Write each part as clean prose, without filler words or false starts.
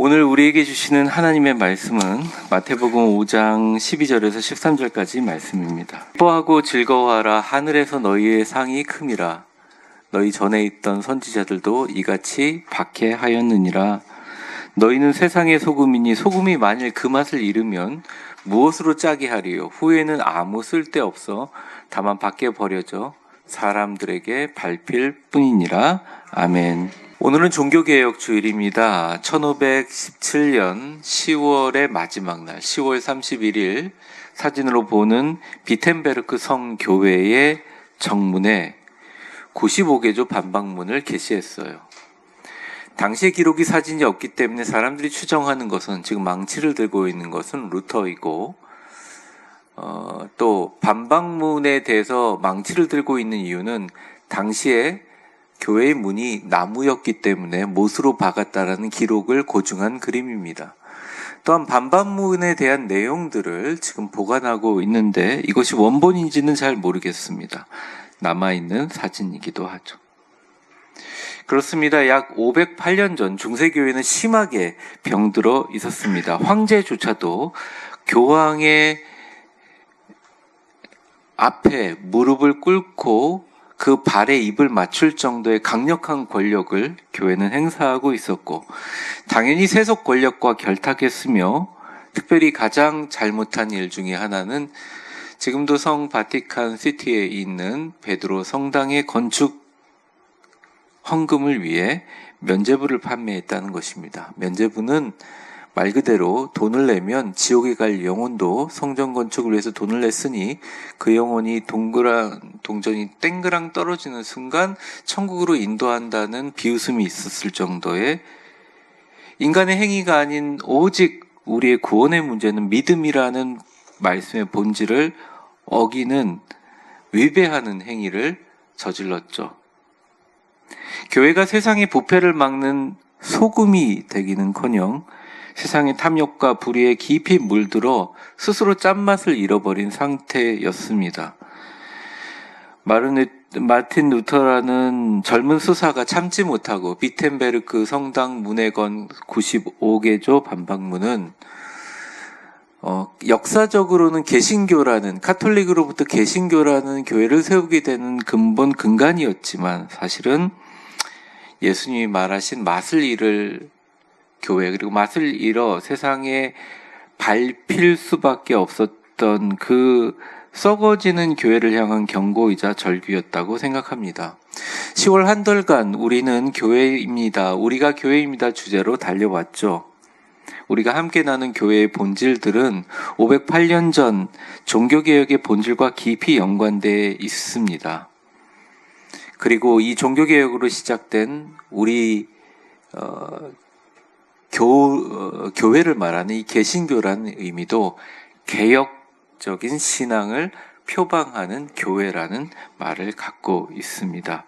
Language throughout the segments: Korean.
오늘 우리에게 주시는 하나님의 말씀은 마태복음 5장 12절에서 13절까지 말씀입니다. 기뻐하고 즐거워하라. 하늘에서 너희의 상이 큼이라. 너희 전에 있던 선지자들도 이같이 박해하였느니라. 너희는 세상의 소금이니 소금이 만일 그 맛을 잃으면 무엇으로 짜게 하리요? 후에는 아무 쓸데없어 다만 밖에 버려져 사람들에게 밟힐 뿐이니라. 아멘. 오늘은 종교개혁 주일입니다. 1517년 10월의 마지막 날, 10월 31일 사진으로 보는 비텐베르크 성교회의 정문에 95개조 반박문을 게시했어요. 당시의 기록이 사진이 없기 때문에 사람들이 추정하는 것은, 지금 망치를 들고 있는 것은 루터이고, 또 반박문에 대해서 망치를 들고 있는 이유는 당시에 교회의 문이 나무였기 때문에 못으로 박았다라는 기록을 고증한 그림입니다. 또한 반박문에 대한 내용들을 지금 보관하고 있는데 이것이 원본인지는 잘 모르겠습니다. 남아있는 사진이기도 하죠. 그렇습니다. 약 508년 전 중세교회는 심하게 병들어 있었습니다. 황제조차도 교황의 앞에 무릎을 꿇고 그 발에 입을 맞출 정도의 강력한 권력을 교회는 행사하고 있었고, 당연히 세속 권력과 결탁했으며, 특별히 가장 잘못한 일 중에 하나는 지금도 성 바티칸 시티에 있는 베드로 성당의 건축 헌금을 위해 면죄부를 판매했다는 것입니다. 면죄부는 말 그대로 돈을 내면 지옥에 갈 영혼도 성전 건축을 위해서 돈을 냈으니 그 영혼이 동전이 땡그랑 떨어지는 순간 천국으로 인도한다는 비웃음이 있었을 정도의, 인간의 행위가 아닌 오직 우리의 구원의 문제는 믿음이라는 말씀의 본질을 어기는, 위배하는 행위를 저질렀죠. 교회가 세상의 부패를 막는 소금이 되기는커녕 세상의 탐욕과 불의에 깊이 물들어 스스로 짠맛을 잃어버린 상태였습니다. 마틴 루터라는 젊은 수사가 참지 못하고 비텐베르크 성당 문에 건 95개조 반박문은 역사적으로는 개신교라는, 카톨릭으로부터 개신교라는 교회를 세우게 되는 근간이었지만 사실은 예수님이 말하신 맛을 잃을 교회, 그리고 맛을 잃어 세상에 밟힐 수밖에 없었던 그 썩어지는 교회를 향한 경고이자 절규였다고 생각합니다. 10월 한 달간 우리는 교회입니다, 우리가 교회입니다 주제로 달려왔죠. 우리가 함께 나눈 교회의 본질들은 508년 전 종교개혁의 본질과 깊이 연관되어 있습니다. 그리고 이 종교개혁으로 시작된 우리 교회를 말하는 이 개신교라는 의미도 개혁적인 신앙을 표방하는 교회라는 말을 갖고 있습니다.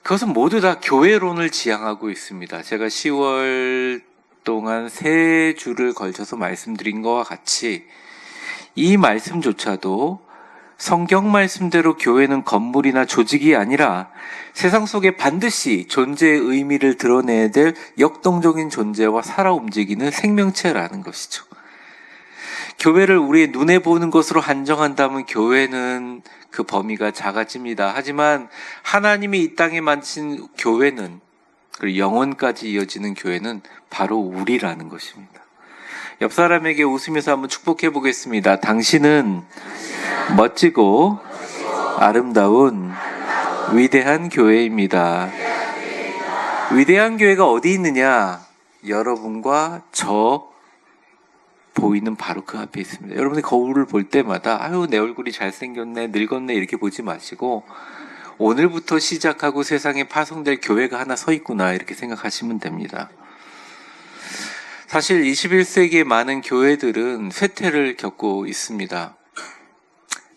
그것은 모두 다 교회론을 지향하고 있습니다. 제가 10월 동안 3주를 걸쳐서 말씀드린 것과 같이 이 말씀조차도 성경 말씀대로 교회는 건물이나 조직이 아니라 세상 속에 반드시 존재의 의미를 드러내야 될 역동적인 존재와 살아 움직이는 생명체라는 것이죠. 교회를 우리의 눈에 보는 것으로 한정한다면 교회는 그 범위가 작아집니다. 하지만 하나님이 이 땅에 만드신 교회는, 그리고 영원까지 이어지는 교회는 바로 우리라는 것입니다. 옆 사람에게 웃으면서 한번 축복해 보겠습니다. 당신은 멋지고 아름다운 위대한 교회입니다. 위대한 교회가 어디 있느냐? 여러분과 저 보이는 바로 그 앞에 있습니다. 여러분이 거울을 볼 때마다 아유 내 얼굴이 잘생겼네, 늙었네 이렇게 보지 마시고 오늘부터 시작하고 세상에 파송될 교회가 하나 서 있구나 이렇게 생각하시면 됩니다. 사실 21세기의 많은 교회들은 쇠퇴를 겪고 있습니다.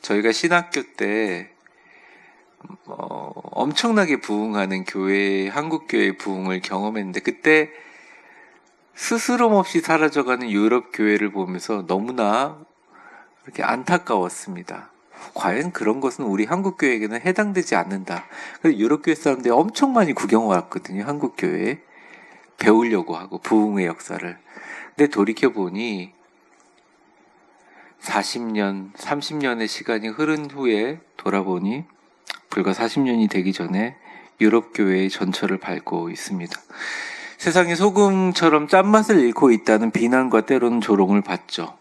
저희가 신학교 때 엄청나게 부흥하는 교회, 한국교회의 부흥을 경험했는데 그때 스스럼 없이 사라져가는 유럽 교회를 보면서 너무나 이렇게 안타까웠습니다. 과연 그런 것은 우리 한국교회에게는 해당되지 않는다. 그래서 유럽교회 사람들이 엄청 많이 구경 왔거든요, 한국교회에. 배우려고 하고 부흥의 역사를. 근데 돌이켜보니 40년, 30년의 시간이 흐른 후에 돌아보니 불과 40년이 되기 전에 유럽 교회의 전철을 밟고 있습니다. 세상이 소금처럼 짠맛을 잃고 있다는 비난과 때로는 조롱을 받죠.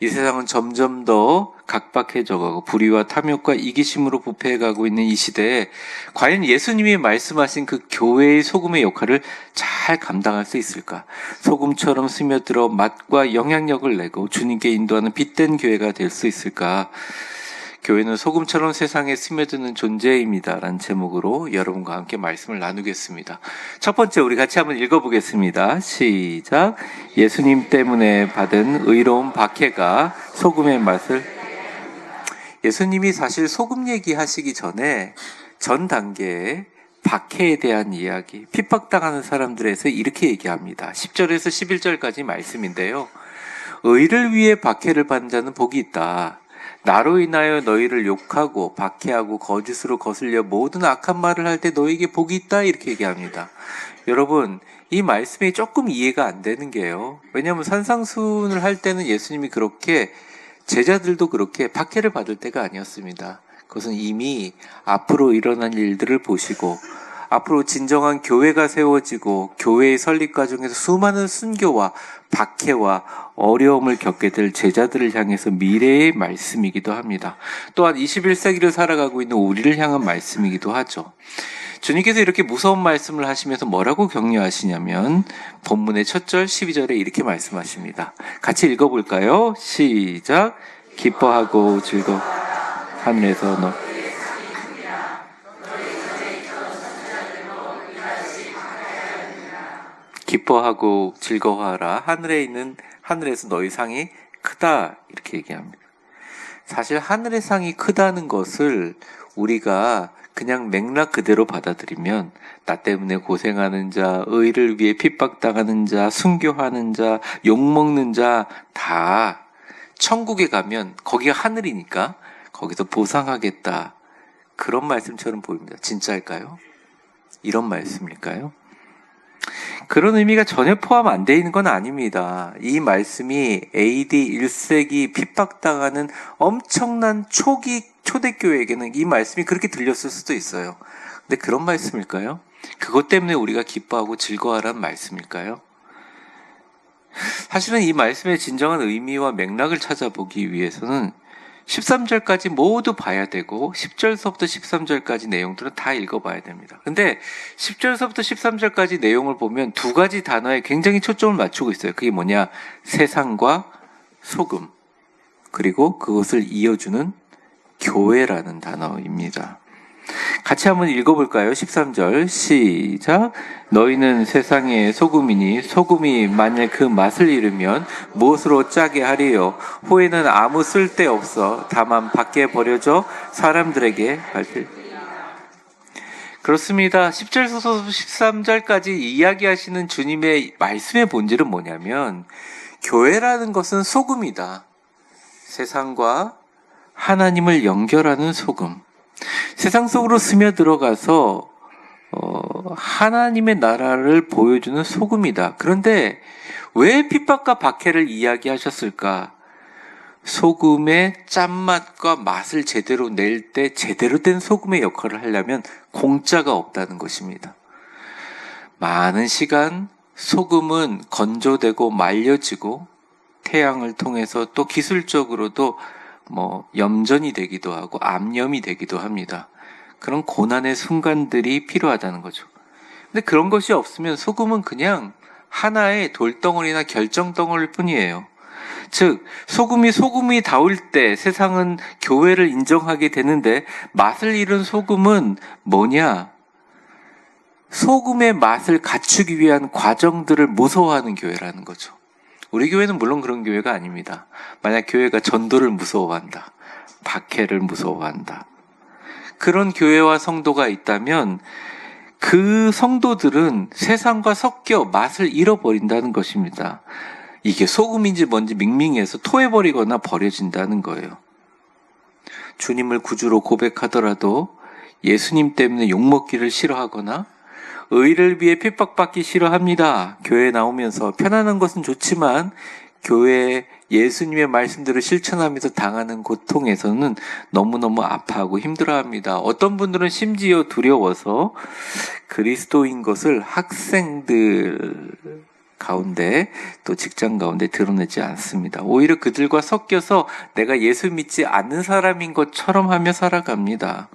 이 세상은 점점 더 각박해져가고 불의와 탐욕과 이기심으로 부패해가고 있는 이 시대에 과연 예수님이 말씀하신 그 교회의 소금의 역할을 잘 감당할 수 있을까? 소금처럼 스며들어 맛과 영향력을 내고 주님께 인도하는 빛된 교회가 될 수 있을까? 교회는 소금처럼 세상에 스며드는 존재입니다. 라는 제목으로 여러분과 함께 말씀을 나누겠습니다. 첫 번째 우리 같이 한번 읽어보겠습니다. 시작. 예수님 때문에 받은 의로운 박해가 소금의 맛을. 예수님이 사실 소금 얘기하시기 전에 전 단계에 박해에 대한 이야기, 핍박당하는 사람들에서 이렇게 얘기합니다. 10절에서 11절까지 말씀인데요. 의를 위해 박해를 받는 자는 복이 있다. 나로 인하여 너희를 욕하고 박해하고 거짓으로 거슬려 모든 악한 말을 할 때 너희에게 복이 있다 이렇게 얘기합니다. 여러분 이 말씀이 조금 이해가 안 되는 게요. 왜냐하면 산상수훈을 할 때는 예수님이 그렇게 제자들도 그렇게 박해를 받을 때가 아니었습니다. 그것은 이미 앞으로 일어날 일들을 보시고 앞으로 진정한 교회가 세워지고 교회의 설립 과정에서 수많은 순교와 박해와 어려움을 겪게 될 제자들을 향해서 미래의 말씀이기도 합니다. 또한 21세기를 살아가고 있는 우리를 향한 말씀이기도 하죠. 주님께서 이렇게 무서운 말씀을 하시면서 뭐라고 격려하시냐면 본문의 첫 절 12절에 이렇게 말씀하십니다. 같이 읽어볼까요? 시작. 기뻐하고 즐거워 하늘에서 너 기뻐하고 즐거워하라. 하늘에서 너희 상이 크다. 이렇게 얘기합니다. 사실 하늘의 상이 크다는 것을 우리가 그냥 맥락 그대로 받아들이면 나 때문에 고생하는 자, 의를 위해 핍박당하는 자, 순교하는 자, 욕먹는 자 다 천국에 가면 거기가 하늘이니까 거기서 보상하겠다. 그런 말씀처럼 보입니다. 진짜일까요? 이런 말씀일까요? 그런 의미가 전혀 포함 안 돼 있는 건 아닙니다. 이 말씀이 AD 1세기 핍박당하는 엄청난 초대교회에게는 이 말씀이 그렇게 들렸을 수도 있어요. 근데 그런 말씀일까요? 그것 때문에 우리가 기뻐하고 즐거워하라는 말씀일까요? 사실은 이 말씀의 진정한 의미와 맥락을 찾아보기 위해서는 13절까지 모두 봐야 되고 10절서부터 13절까지 내용들은 다 읽어봐야 됩니다. 근데 10절서부터 13절까지 내용을 보면 두 가지 단어에 굉장히 초점을 맞추고 있어요. 그게 뭐냐? 세상과 소금, 그리고 그것을 이어주는 교회라는 단어입니다. 같이 한번 읽어볼까요? 13절 시작. 너희는 세상의 소금이니 소금이 만일 그 맛을 잃으면 무엇으로 짜게 하리요? 후에는 아무 쓸데없어 다만 밖에 버려져 사람들에게 밟힐. 그렇습니다. 10절부터 13절까지 이야기하시는 주님의 말씀의 본질은 뭐냐면 교회라는 것은 소금이다. 세상과 하나님을 연결하는 소금. 세상 속으로 스며들어가서 하나님의 나라를 보여주는 소금이다. 그런데 왜 핍박과 박해를 이야기하셨을까? 소금의 짠맛과 맛을 제대로 낼 때 제대로 된 소금의 역할을 하려면 공짜가 없다는 것입니다. 많은 시간 소금은 건조되고 말려지고 태양을 통해서 또 기술적으로도 염전이 되기도 하고 암염이 되기도 합니다. 그런 고난의 순간들이 필요하다는 거죠. 근데 그런 것이 없으면 소금은 그냥 하나의 돌덩어리나 결정덩어리일 뿐이에요. 즉 소금이 다울 때 세상은 교회를 인정하게 되는데 맛을 잃은 소금은 뭐냐? 소금의 맛을 갖추기 위한 과정들을 무서워하는 교회라는 거죠. 우리 교회는 물론 그런 교회가 아닙니다. 만약 교회가 전도를 무서워한다, 박해를 무서워한다, 그런 교회와 성도가 있다면 그 성도들은 세상과 섞여 맛을 잃어버린다는 것입니다. 이게 소금인지 뭔지 밍밍해서 토해버리거나 버려진다는 거예요. 주님을 구주로 고백하더라도 예수님 때문에 욕먹기를 싫어하거나 의를 위해 핍박받기 싫어합니다. 교회에 나오면서 편안한 것은 좋지만 교회 예수님의 말씀들을 실천하면서 당하는 고통에서는 너무너무 아파하고 힘들어합니다. 어떤 분들은 심지어 두려워서 그리스도인 것을 학생들 가운데 또 직장 가운데 드러내지 않습니다. 오히려 그들과 섞여서 내가 예수 믿지 않는 사람인 것처럼 하며 살아갑니다.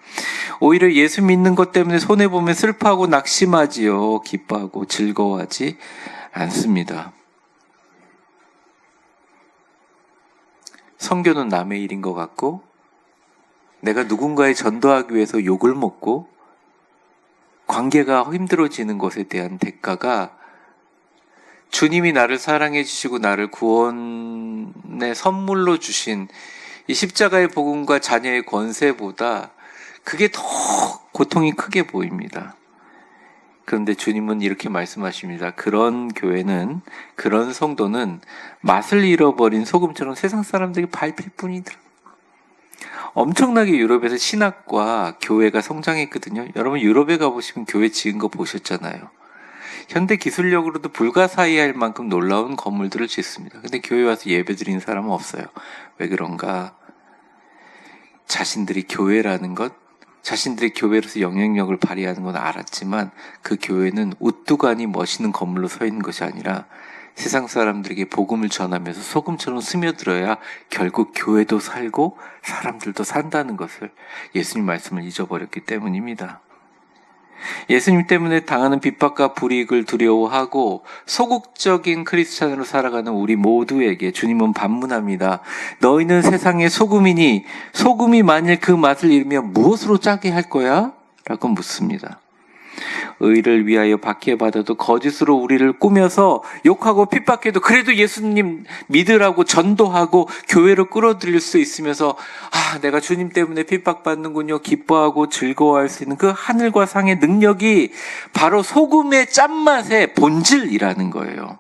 오히려 예수 믿는 것 때문에 손해보면 슬퍼하고 낙심하지요. 기뻐하고 즐거워하지 않습니다. 선교는 남의 일인 것 같고 내가 누군가에 전도하기 위해서 욕을 먹고 관계가 힘들어지는 것에 대한 대가가 주님이 나를 사랑해 주시고 나를 구원의 선물로 주신 이 십자가의 복음과 자녀의 권세보다 그게 더 고통이 크게 보입니다. 그런데 주님은 이렇게 말씀하십니다. 그런 교회는, 그런 성도는 맛을 잃어버린 소금처럼 세상 사람들이 밟힐 뿐이더라. 엄청나게 유럽에서 신학과 교회가 성장했거든요. 여러분 유럽에 가보시면 교회 지은 거 보셨잖아요. 현대 기술력으로도 불가사의할 만큼 놀라운 건물들을 짓습니다. 근데 교회 와서 예배 드리는 사람은 없어요. 왜 그런가? 자신들이 교회라는 것, 자신들이 교회로서 영향력을 발휘하는 건 알았지만 그 교회는 우뚝하니 멋있는 건물로 서 있는 것이 아니라 세상 사람들에게 복음을 전하면서 소금처럼 스며들어야 결국 교회도 살고 사람들도 산다는 것을 예수님 말씀을 잊어버렸기 때문입니다. 예수님 때문에 당하는 핍박과 불이익을 두려워하고 소극적인 크리스찬으로 살아가는 우리 모두에게 주님은 반문합니다. 너희는 세상의 소금이니 소금이 만일 그 맛을 잃으면 무엇으로 짜게 할 거야? 라고 묻습니다. 의를 위하여 박해받아도 거짓으로 우리를 꾸며서 욕하고 핍박해도 그래도 예수님 믿으라고 전도하고 교회로 끌어들일 수 있으면서 내가 주님 때문에 핍박받는군요. 기뻐하고 즐거워할 수 있는 그 하늘과 상의 능력이 바로 소금의 짠맛의 본질이라는 거예요.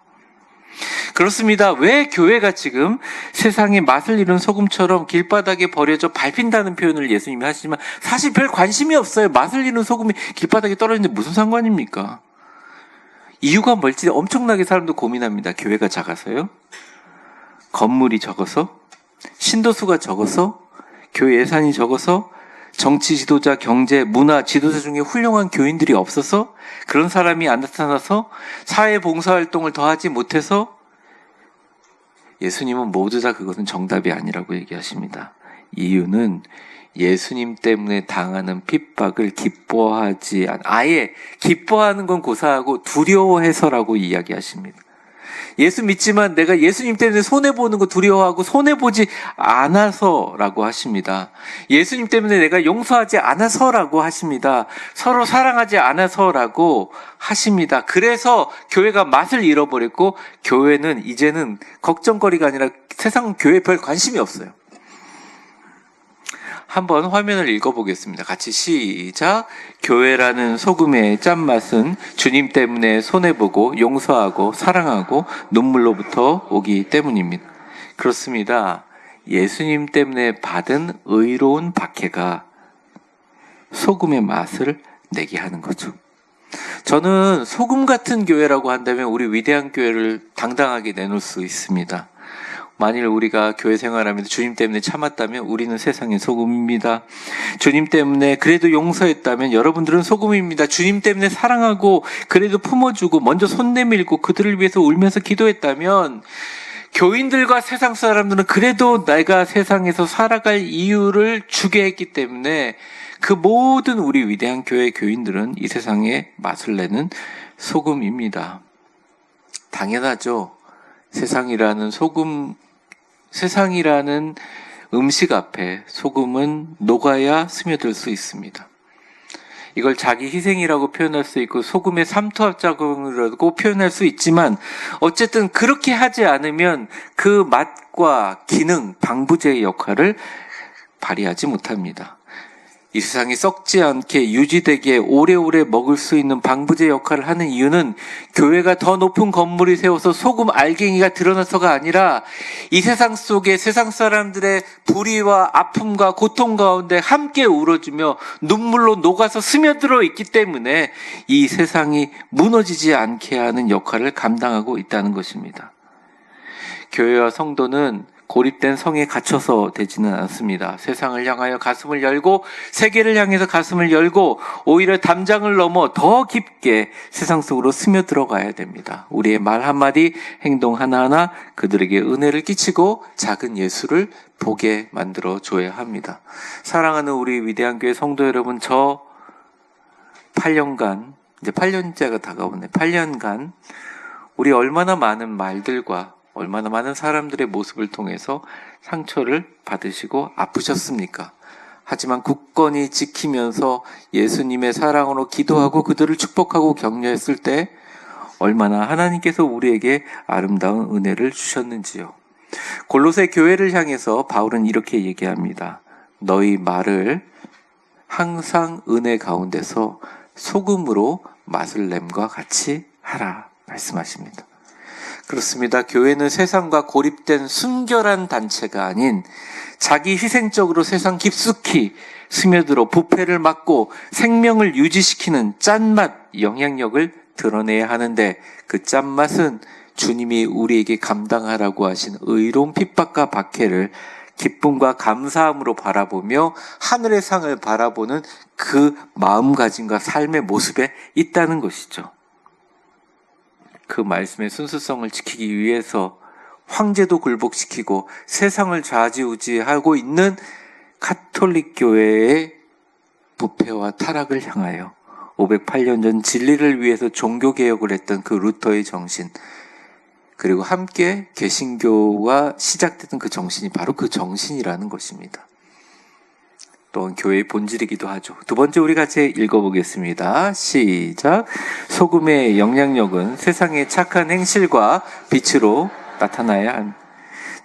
그렇습니다. 왜 교회가 지금 세상에 맛을 잃은 소금처럼 길바닥에 버려져 밟힌다는 표현을 예수님이 하시지만 사실 별 관심이 없어요. 맛을 잃은 소금이 길바닥에 떨어지는데 무슨 상관입니까? 이유가 뭘지 엄청나게 사람도 고민합니다. 교회가 작아서요? 건물이 적어서? 신도수가 적어서? 교회 예산이 적어서? 정치 지도자, 경제, 문화 지도자 중에 훌륭한 교인들이 없어서? 그런 사람이 안 나타나서? 사회 봉사활동을 더 하지 못해서? 예수님은 모두 다 그것은 정답이 아니라고 얘기하십니다. 이유는 예수님 때문에 당하는 핍박을 기뻐하지 아예 기뻐하는 건 고사하고 두려워해서라고 이야기하십니다. 예수 믿지만 내가 예수님 때문에 손해보는 거 두려워하고 손해보지 않아서라고 하십니다. 예수님 때문에 내가 용서하지 않아서라고 하십니다. 서로 사랑하지 않아서라고 하십니다. 그래서 교회가 맛을 잃어버렸고 교회는 이제는 걱정거리가 아니라 세상 교회에 별 관심이 없어요. 한번 화면을 읽어보겠습니다. 같이 시작. 교회라는 소금의 짠맛은 주님 때문에 손해보고 용서하고 사랑하고 눈물로부터 오기 때문입니다. 그렇습니다. 예수님 때문에 받은 의로운 박해가 소금의 맛을 내게 하는 거죠. 저는 소금 같은 교회라고 한다면 우리 위대한 교회를 당당하게 내놓을 수 있습니다. 만일 우리가 교회 생활하면서 주님 때문에 참았다면 우리는 세상의 소금입니다. 주님 때문에 그래도 용서했다면 여러분들은 소금입니다. 주님 때문에 사랑하고 그래도 품어주고 먼저 손 내밀고 그들을 위해서 울면서 기도했다면 교인들과 세상 사람들은 그래도 내가 세상에서 살아갈 이유를 주게 했기 때문에 그 모든 우리 위대한 교회 교인들은 이 세상에 맛을 내는 소금입니다. 당연하죠. 세상이라는 음식 앞에 소금은 녹아야 스며들 수 있습니다. 이걸 자기 희생이라고 표현할 수 있고 소금의 삼투압작용이라고 표현할 수 있지만 어쨌든 그렇게 하지 않으면 그 맛과 기능, 방부제의 역할을 발휘하지 못합니다. 이 세상이 썩지 않게 유지되게 오래오래 먹을 수 있는 방부제 역할을 하는 이유는 교회가 더 높은 건물이 세워서 소금 알갱이가 드러나서가 아니라 이 세상 속에 세상 사람들의 불의와 아픔과 고통 가운데 함께 울어주며 눈물로 녹아서 스며들어 있기 때문에 이 세상이 무너지지 않게 하는 역할을 감당하고 있다는 것입니다. 교회와 성도는 고립된 성에 갇혀서 되지는 않습니다. 세상을 향하여 가슴을 열고 세계를 향해서 가슴을 열고 오히려 담장을 넘어 더 깊게 세상 속으로 스며들어가야 됩니다. 우리의 말 한마디, 행동 하나하나 그들에게 은혜를 끼치고 작은 예수를 보게 만들어줘야 합니다. 사랑하는 우리 위대한 교회 성도 여러분, 저 8년간, 이제 8년째가 다가오네. 8년간 우리 얼마나 많은 말들과 얼마나 많은 사람들의 모습을 통해서 상처를 받으시고 아프셨습니까? 하지만 굳건히 지키면서 예수님의 사랑으로 기도하고 그들을 축복하고 격려했을 때 얼마나 하나님께서 우리에게 아름다운 은혜를 주셨는지요. 골로새 교회를 향해서 바울은 이렇게 얘기합니다. 너희 말을 항상 은혜 가운데서 소금으로 맛을 냄과 같이 하라 말씀하십니다. 그렇습니다. 교회는 세상과 고립된 순결한 단체가 아닌 자기 희생적으로 세상 깊숙이 스며들어 부패를 막고 생명을 유지시키는 짠맛 영향력을 드러내야 하는데 그 짠맛은 주님이 우리에게 감당하라고 하신 의로운 핍박과 박해를 기쁨과 감사함으로 바라보며 하늘의 상을 바라보는 그 마음가짐과 삶의 모습에 있다는 것이죠. 그 말씀의 순수성을 지키기 위해서 황제도 굴복시키고 세상을 좌지우지하고 있는 가톨릭 교회의 부패와 타락을 향하여 508년 전 진리를 위해서 종교개혁을 했던 그 루터의 정신, 그리고 함께 개신교가 시작됐던 그 정신이 바로 그 정신이라는 것입니다. 또한 교회의 본질이기도 하죠. 두 번째 우리 같이 읽어보겠습니다. 시작. 소금의 영향력은 세상의 착한 행실과 빛으로 나타나야 합니다.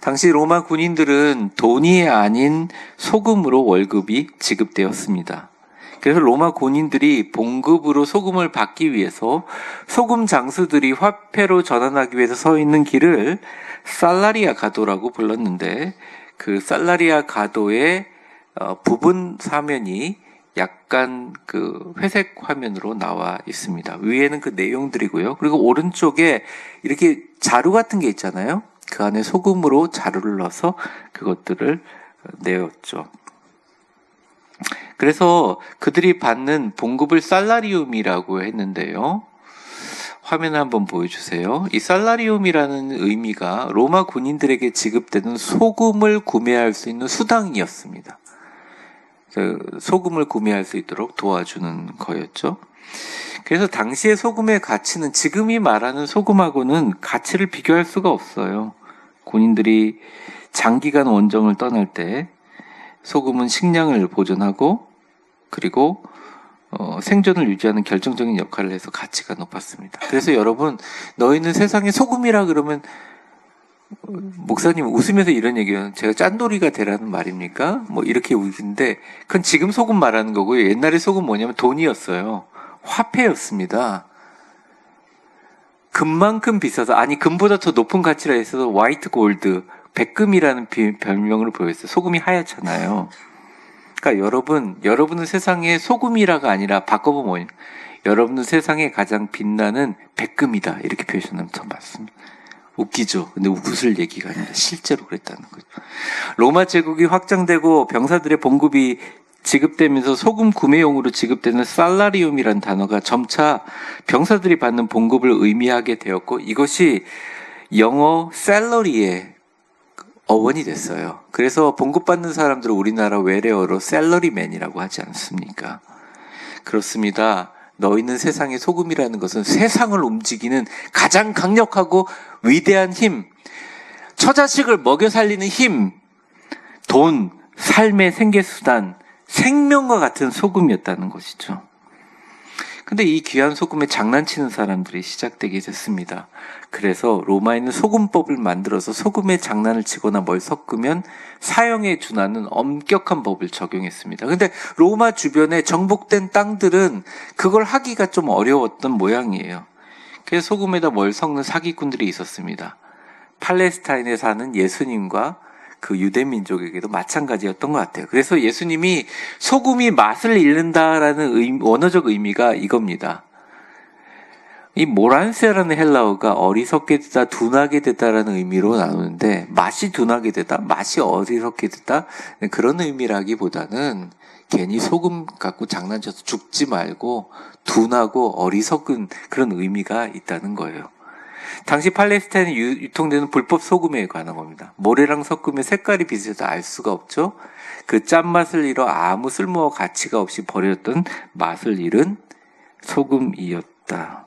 당시 로마 군인들은 돈이 아닌 소금으로 월급이 지급되었습니다. 그래서 로마 군인들이 봉급으로 소금을 받기 위해서 소금 장수들이 화폐로 전환하기 위해서 서 있는 길을 살라리아 가도라고 불렀는데 그 살라리아 가도의 부분 사면이 약간 그 회색 화면으로 나와 있습니다. 위에는 그 내용들이고요. 그리고 오른쪽에 이렇게 자루 같은 게 있잖아요. 그 안에 소금으로 자루를 넣어서 그것들을 내었죠. 그래서 그들이 받는 봉급을 살라리움이라고 했는데요. 화면을 한번 보여주세요. 이 살라리움이라는 의미가 로마 군인들에게 지급되는 소금을 구매할 수 있는 수당이었습니다. 소금을 구매할 수 있도록 도와주는 거였죠. 그래서 당시의 소금의 가치는 지금이 말하는 소금하고는 가치를 비교할 수가 없어요. 군인들이 장기간 원정을 떠날 때 소금은 식량을 보존하고 그리고 생존을 유지하는 결정적인 역할을 해서 가치가 높았습니다. 그래서 여러분, 너희는 세상의 소금이라 그러면 목사님 웃으면서 이런 얘기예요. 제가 짠돌이가 되라는 말입니까? 뭐 이렇게 웃는데 그건 지금 소금 말하는 거고요. 옛날에 소금 뭐냐면 돈이었어요. 화폐였습니다. 금만큼 비싸서, 아니 금보다 더 높은 가치라 해서 화이트 골드, 백금이라는 별명으로 보였어요. 소금이 하얗잖아요. 그러니까 여러분은 세상에 소금이라가 아니라 바꿔보면 뭐예요? 여러분은 세상에 가장 빛나는 백금이다. 이렇게 표현하면 참 맞습니다. 웃기죠. 근데 웃을 얘기가 아니라 실제로 그랬다는 거죠. 로마 제국이 확장되고 병사들의 봉급이 지급되면서 소금 구매용으로 지급되는 살라리움이라는 단어가 점차 병사들이 받는 봉급을 의미하게 되었고 이것이 영어 샐러리의 어원이 됐어요. 그래서 봉급받는 사람들을 우리나라 외래어로 샐러리맨이라고 하지 않습니까? 그렇습니다. 너희는 세상의 소금이라는 것은 세상을 움직이는 가장 강력하고 위대한 힘, 처자식을 먹여 살리는 힘, 돈, 삶의 생계수단, 생명과 같은 소금이었다는 것이죠. 근데 이 귀한 소금에 장난치는 사람들이 시작되게 됐습니다. 그래서 로마에는 소금법을 만들어서 소금에 장난을 치거나 뭘 섞으면 사형에 준하는 엄격한 법을 적용했습니다. 근데 로마 주변에 정복된 땅들은 그걸 하기가 좀 어려웠던 모양이에요. 그래서 소금에다 뭘 섞는 사기꾼들이 있었습니다. 팔레스타인에 사는 예수님과 그 유대 민족에게도 마찬가지였던 것 같아요. 그래서 예수님이 소금이 맛을 잃는다라는 원어적 의미가 이겁니다. 이 모란세라는 헬라어가 어리석게 되다, 둔하게 되다라는 의미로 나누는데, 맛이 둔하게 되다, 맛이 어리석게 되다, 그런 의미라기보다는 괜히 소금 갖고 장난쳐서 죽지 말고 둔하고 어리석은 그런 의미가 있다는 거예요. 당시 팔레스타인에 유통되는 불법 소금에 관한 겁니다. 모래랑 섞으면 색깔이 비슷해서 알 수가 없죠. 그 짠맛을 잃어 아무 쓸모와 가치가 없이 버렸던 맛을 잃은 소금이었다.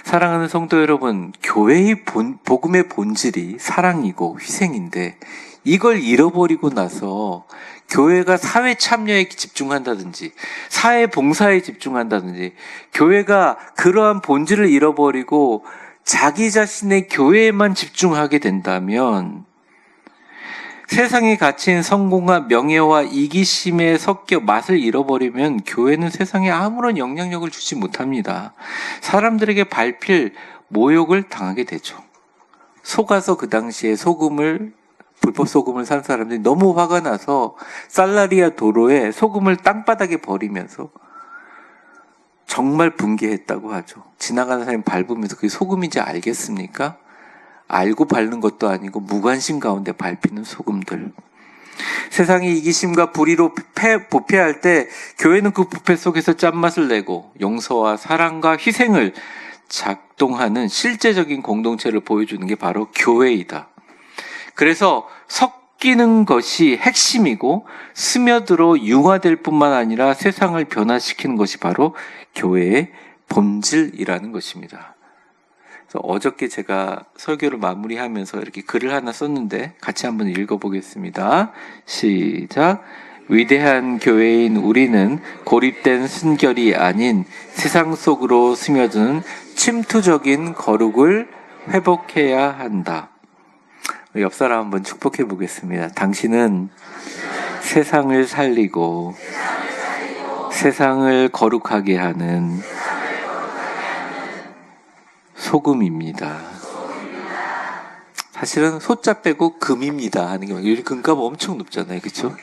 사랑하는 성도 여러분, 교회의 복음의 본질이 사랑이고 희생인데 이걸 잃어버리고 나서 교회가 사회 참여에 집중한다든지 사회 봉사에 집중한다든지 교회가 그러한 본질을 잃어버리고 자기 자신의 교회에만 집중하게 된다면 세상의 가치인 성공과 명예와 이기심에 섞여 맛을 잃어버리면 교회는 세상에 아무런 영향력을 주지 못합니다. 사람들에게 밟힐 모욕을 당하게 되죠. 속아서 그 당시에 불법 소금을 산 사람들이 너무 화가 나서 살라리아 도로에 소금을 땅바닥에 버리면서 정말 분개했다고 하죠. 지나가는 사람이 밟으면서 그게 소금인지 알겠습니까? 알고 밟는 것도 아니고 무관심 가운데 밟히는 소금들. 세상의 이기심과 불의로 부패할 때 교회는 그 부패 속에서 짠맛을 내고 용서와 사랑과 희생을 작동하는 실제적인 공동체를 보여주는 게 바로 교회이다. 그래서 섞이는 것이 핵심이고 스며들어 융화될 뿐만 아니라 세상을 변화시키는 것이 바로 교회의 본질이라는 것입니다. 그래서 어저께 제가 설교를 마무리하면서 이렇게 글을 하나 썼는데 같이 한번 읽어보겠습니다. 시작. 위대한 교회인 우리는 고립된 순결이 아닌 세상 속으로 스며드는 침투적인 거룩을 회복해야 한다. 옆 사람 한번 축복해 보겠습니다. 당신은 세상을 살리고 세상을 거룩하게 하는 소금입니다. 사실은 소자 빼고 금입니다 하는 게 요즘 금값 엄청 높잖아요. 그렇죠?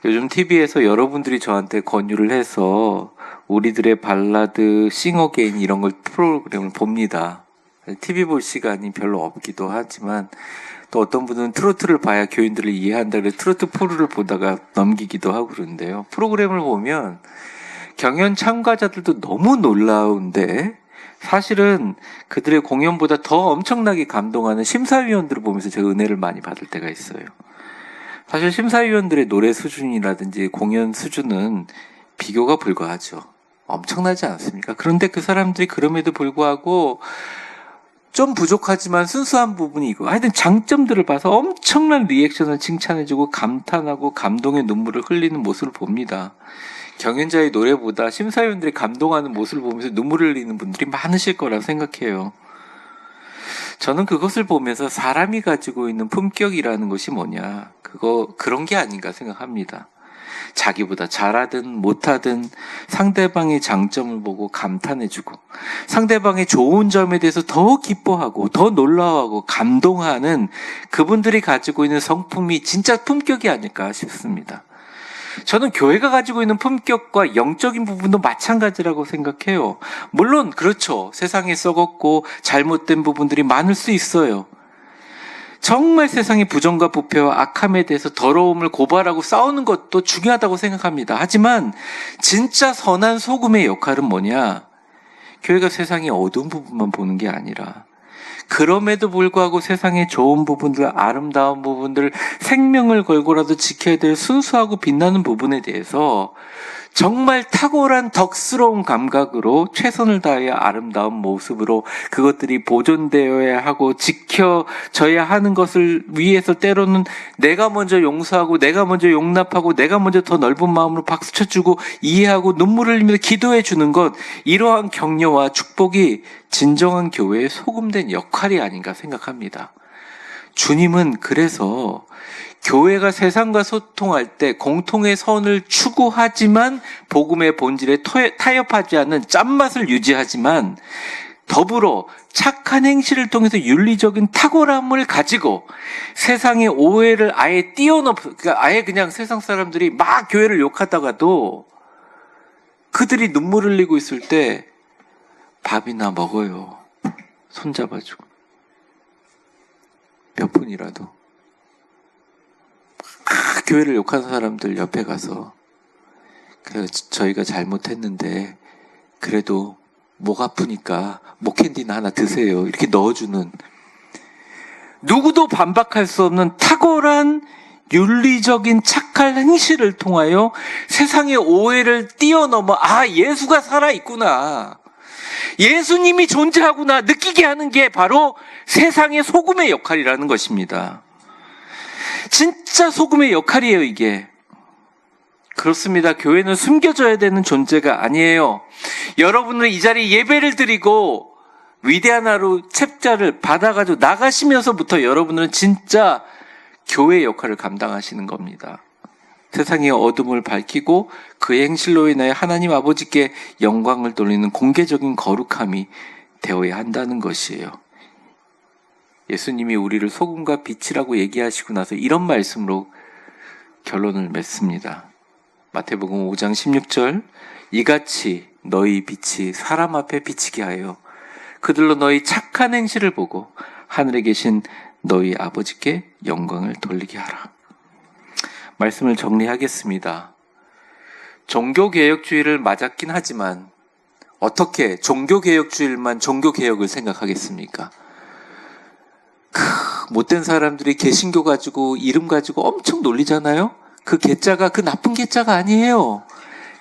요즘 TV에서 여러분들이 저한테 권유를 해서 우리들의 발라드, 싱어게인 이런 걸 프로그램을 봅니다. TV 볼 시간이 별로 없기도 하지만 또 어떤 분은 트로트를 봐야 교인들을 이해한다 그래서 트로트 프로를 보다가 넘기기도 하고 그러는데요. 프로그램을 보면 경연 참가자들도 너무 놀라운데 사실은 그들의 공연보다 더 엄청나게 감동하는 심사위원들을 보면서 제가 은혜를 많이 받을 때가 있어요. 사실 심사위원들의 노래 수준이라든지 공연 수준은 비교가 불가하죠. 엄청나지 않습니까? 그런데 그 사람들이 그럼에도 불구하고 좀 부족하지만 순수한 부분이 있고 하여튼 장점들을 봐서 엄청난 리액션을 칭찬해주고 감탄하고 감동의 눈물을 흘리는 모습을 봅니다. 경연자의 노래보다 심사위원들이 감동하는 모습을 보면서 눈물을 흘리는 분들이 많으실 거라고 생각해요. 저는 그것을 보면서 사람이 가지고 있는 품격이라는 것이 뭐냐, 그런 게 아닌가 생각합니다. 자기보다 잘하든 못하든 상대방의 장점을 보고 감탄해주고 상대방의 좋은 점에 대해서 더 기뻐하고 더 놀라워하고 감동하는 그분들이 가지고 있는 성품이 진짜 품격이 아닐까 싶습니다. 저는 교회가 가지고 있는 품격과 영적인 부분도 마찬가지라고 생각해요. 물론 그렇죠. 세상에 썩었고 잘못된 부분들이 많을 수 있어요. 정말 세상의 부정과 부패와 악함에 대해서 더러움을 고발하고 싸우는 것도 중요하다고 생각합니다. 하지만 진짜 선한 소금의 역할은 뭐냐? 교회가 세상의 어두운 부분만 보는 게 아니라 그럼에도 불구하고 세상의 좋은 부분들, 아름다운 부분들, 생명을 걸고라도 지켜야 될 순수하고 빛나는 부분에 대해서 정말 탁월한 덕스러운 감각으로 최선을 다해 아름다운 모습으로 그것들이 보존되어야 하고 지켜져야 하는 것을 위해서 때로는 내가 먼저 용서하고 내가 먼저 용납하고 내가 먼저 더 넓은 마음으로 박수쳐주고 이해하고 눈물을 흘리면서 기도해 주는 것, 이러한 격려와 축복이 진정한 교회의 소금된 역할이 아닌가 생각합니다. 주님은 그래서 교회가 세상과 소통할 때 공통의 선을 추구하지만 복음의 본질에 타협하지 않는 짠맛을 유지하지만 더불어 착한 행실을 통해서 윤리적인 탁월함을 가지고 세상의 오해를 아예 그러니까 아예 그냥 세상 사람들이 막 교회를 욕하다가도 그들이 눈물 흘리고 있을 때 밥이나 먹어요. 손잡아주고 몇 분이라도. 교회를 욕하는 사람들 옆에 가서 그래서 저희가 잘못했는데 그래도 목 아프니까 목캔디나 하나 드세요. 이렇게 넣어주는, 누구도 반박할 수 없는 탁월한 윤리적인 착한 행실을 통하여 세상의 오해를 뛰어넘어 예수가 살아있구나, 예수님이 존재하구나 느끼게 하는 게 바로 세상의 소금의 역할이라는 것입니다. 진짜 소금의 역할이에요, 이게. 그렇습니다. 교회는 숨겨져야 되는 존재가 아니에요. 여러분은 이 자리에 예배를 드리고 위대한 하루 챕자를 받아가지고 나가시면서부터 여러분은 진짜 교회의 역할을 감당하시는 겁니다. 세상의 어둠을 밝히고 그의 행실로 인하여 하나님 아버지께 영광을 돌리는 공개적인 거룩함이 되어야 한다는 것이에요. 예수님이 우리를 소금과 빛이라고 얘기하시고 나서 이런 말씀으로 결론을 맺습니다. 마태복음 5장 16절, 이같이 너희 빛이 사람 앞에 비치게 하여 그들로 너희 착한 행실을 보고 하늘에 계신 너희 아버지께 영광을 돌리게 하라. 말씀을 정리하겠습니다. 종교개혁주의를 맞았긴 하지만 어떻게 종교개혁주의만 종교개혁을 생각하겠습니까? 못된 사람들이 개신교 가지고 이름 가지고 엄청 놀리잖아요. 그 개자가 그 나쁜 개자가 아니에요.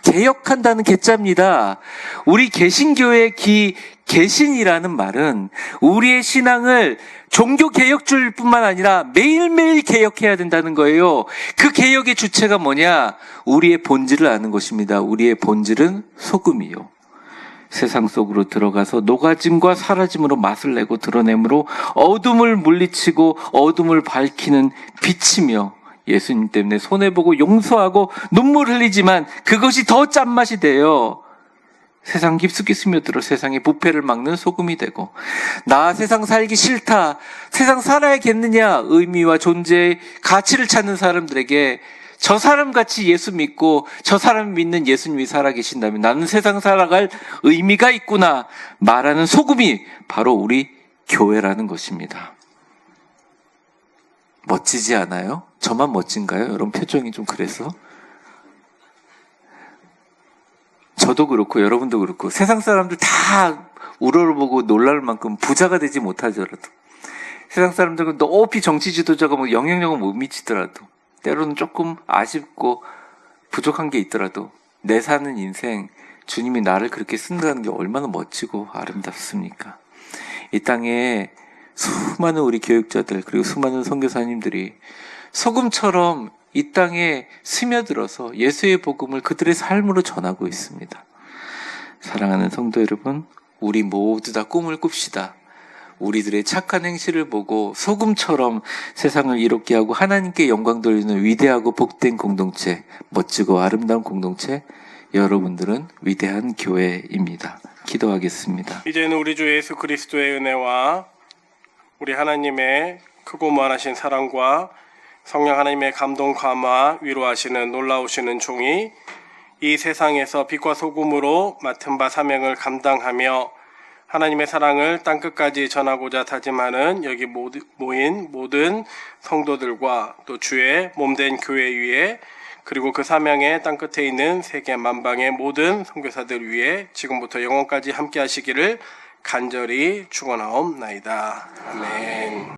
개혁한다는 개자입니다. 우리 개신교의 개신이라는 말은 우리의 신앙을 종교개혁주의일 뿐만 아니라 매일매일 개혁해야 된다는 거예요. 그 개혁의 주체가 뭐냐? 우리의 본질을 아는 것입니다. 우리의 본질은 소금이요. 세상 속으로 들어가서 녹아짐과 사라짐으로 맛을 내고 드러내므로 어둠을 물리치고 어둠을 밝히는 빛이며, 예수님 때문에 손해보고 용서하고 눈물 흘리지만 그것이 더 짠맛이 돼요. 세상 깊숙이 스며들어 세상의 부패를 막는 소금이 되고, 나 세상 살기 싫다, 세상 살아야겠느냐 의미와 존재의 가치를 찾는 사람들에게 저 사람같이 예수 믿고 저 사람 믿는 예수님이 살아계신다면 나는 세상 살아갈 의미가 있구나 말하는 소금이 바로 우리 교회라는 것입니다. 멋지지 않아요? 저만 멋진가요? 여러분 표정이 좀 그래서? 저도 그렇고 여러분도 그렇고 세상 사람들 다 우러러보고 놀랄 만큼 부자가 되지 못하더라도, 세상 사람들은 높이 정치 지도자가 영향력을 못 미치더라도, 때로는 조금 아쉽고 부족한 게 있더라도 내 사는 인생 주님이 나를 그렇게 쓴다는 게 얼마나 멋지고 아름답습니까? 이 땅에 수많은 우리 교육자들 그리고 수많은 선교사님들이 소금처럼 이 땅에 스며들어서 예수의 복음을 그들의 삶으로 전하고 있습니다. 사랑하는 성도 여러분, 우리 모두 다 꿈을 꿉시다. 우리들의 착한 행실을 보고 소금처럼 세상을 이롭게 하고 하나님께 영광 돌리는 위대하고 복된 공동체, 멋지고 아름다운 공동체, 여러분들은 위대한 교회입니다. 기도하겠습니다. 이제는 우리 주 예수 그리스도의 은혜와 우리 하나님의 크고 무한하신 사랑과 성령 하나님의 감동 감화 위로하시는 놀라우시는 종이 이 세상에서 빛과 소금으로 맡은 바 사명을 감당하며 하나님의 사랑을 땅끝까지 전하고자 다짐하는 여기 모인 모든 성도들과 또 주의 몸된 교회 위에, 그리고 그 사명의 땅끝에 있는 세계 만방의 모든 선교사들 위에 지금부터 영원까지 함께 하시기를 간절히 축원하옵나이다. 아멘.